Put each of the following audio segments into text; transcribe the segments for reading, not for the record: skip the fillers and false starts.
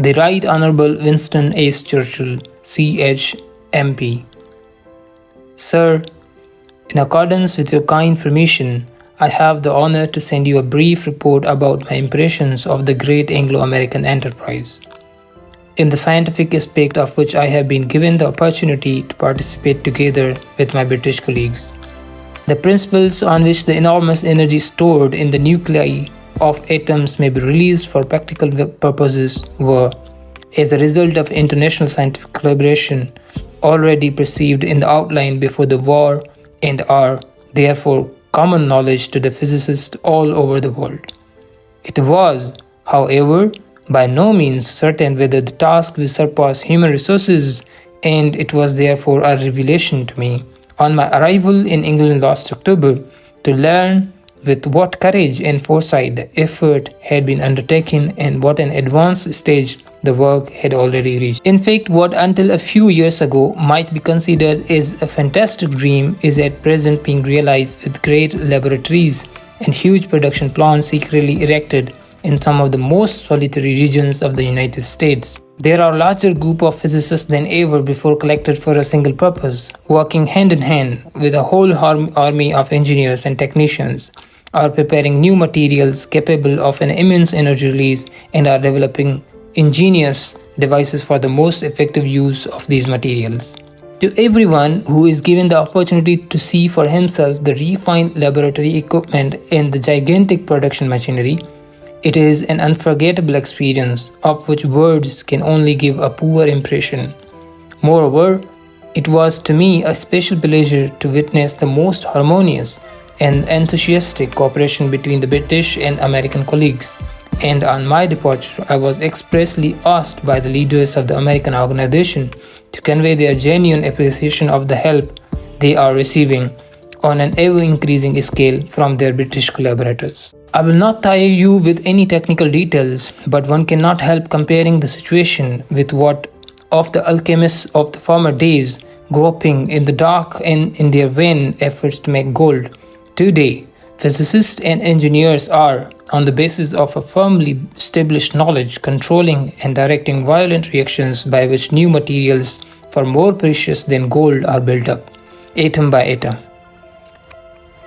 The Right Honourable Winston Churchill, CH.MP. Sir, in accordance with your kind permission, I have the honour to send you a brief report about my impressions of the great Anglo-American enterprise, in the scientific aspect of which I have been given the opportunity to participate together with my British colleagues. The principles on which the enormous energy stored in the nuclei of atoms may be released for practical purposes were, as a result of international scientific collaboration, already perceived in the outline before the war and are, therefore, common knowledge to the physicists all over the world. It was, however, by no means certain whether the task will surpass human resources, and it was therefore a revelation to me, on my arrival in England last October, to learn with what courage and foresight the effort had been undertaken and what an advanced stage the work had already reached. In fact, what until a few years ago might be considered as a fantastic dream is at present being realized with great laboratories and huge production plants secretly erected in some of the most solitary regions of the United States. There are a larger group of physicists than ever before collected for a single purpose, working hand in hand with a whole army of engineers and technicians, are preparing new materials capable of an immense energy release, and are developing ingenious devices for the most effective use of these materials. To everyone who is given the opportunity to see for himself the refined laboratory equipment and the gigantic production machinery, it is an unforgettable experience of which words can only give a poor impression. Moreover, it was to me a special pleasure to witness the most harmonious and enthusiastic cooperation between the British and American colleagues, and on my departure I was expressly asked by the leaders of the American organization to convey their genuine appreciation of the help they are receiving on an ever-increasing scale from their British collaborators. I will not tire you with any technical details, but one cannot help comparing the situation with what of the alchemists of the former days, groping in the dark and in their vain efforts to make gold. Today, physicists and engineers are, on the basis of a firmly established knowledge, controlling and directing violent reactions by which new materials far more precious than gold are built up, atom by atom.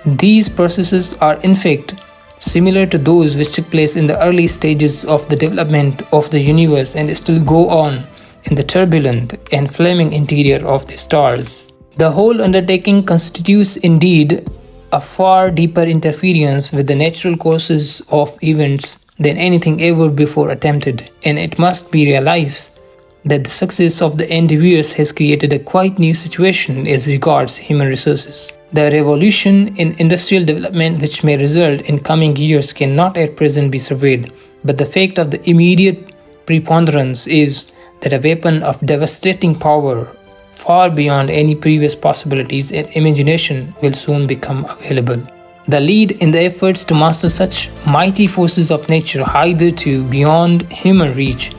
These processes are in fact similar to those which took place in the early stages of the development of the universe and still go on in the turbulent and flaming interior of the stars. The whole undertaking constitutes indeed a far deeper interference with the natural courses of events than anything ever before attempted, and it must be realized that the success of the endeavors has created a quite new situation as regards human resources. The revolution in industrial development which may result in coming years cannot at present be surveyed, but the fact of the immediate preponderance is that a weapon of devastating power far beyond any previous possibilities and imagination will soon become available. The lead in the efforts to master such mighty forces of nature hitherto beyond human reach,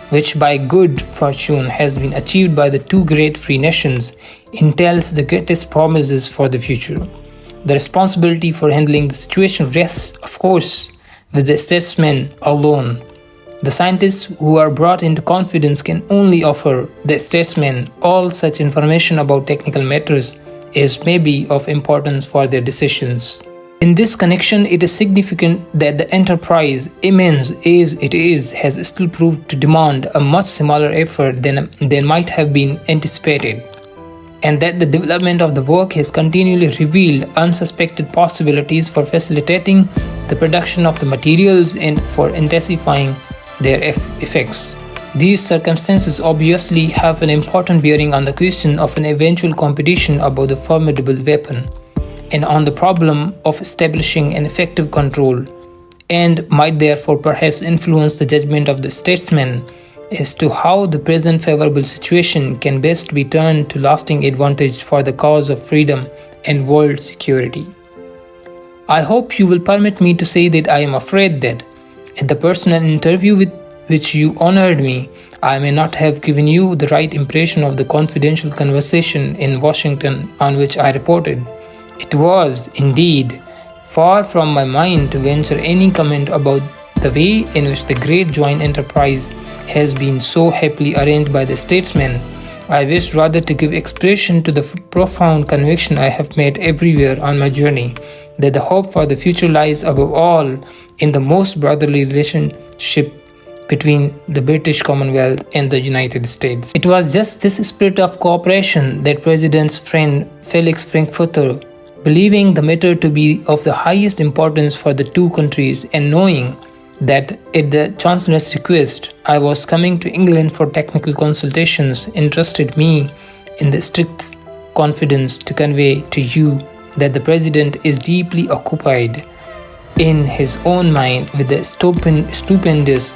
which by good fortune has been achieved by the two great free nations, entails the greatest promises for the future. The responsibility for handling the situation rests, of course, with the statesmen alone. The scientists who are brought into confidence can only offer the statesmen all such information about technical matters as may be of importance for their decisions. In this connection, it is significant that the enterprise, immense as it is, has still proved to demand a much smaller effort than might have been anticipated, and that the development of the work has continually revealed unsuspected possibilities for facilitating the production of the materials and for intensifying their effects. These circumstances obviously have an important bearing on the question of an eventual competition about the formidable weapon, and on the problem of establishing an effective control, and might therefore perhaps influence the judgment of the statesman as to how the present favorable situation can best be turned to lasting advantage for the cause of freedom and world security. I hope you will permit me to say that I am afraid that, at the personal interview with which you honored me, I may not have given you the right impression of the confidential conversation in Washington on which I reported. It was, indeed, far from my mind to venture any comment about The way in which the great joint enterprise has been so happily arranged by the statesmen, I wish rather to give expression to the profound conviction I have made everywhere on my journey, that the hope for the future lies above all in the most brotherly relationship between the British Commonwealth and the United States. It was just this spirit of cooperation that President's friend Felix Frankfurter, believing the matter to be of the highest importance for the two countries and knowing that at the Chancellor's request I was coming to England for technical consultations, entrusted me in the strict confidence to convey to you that the President is deeply occupied in his own mind with the stupendous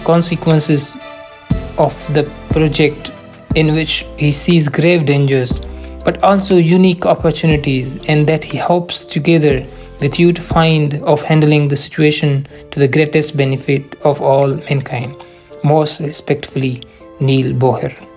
consequences of the project, in which he sees grave dangers but also unique opportunities, and that he hopes together with you to find of handling the situation to the greatest benefit of all mankind. Most respectfully, Niels Bohr.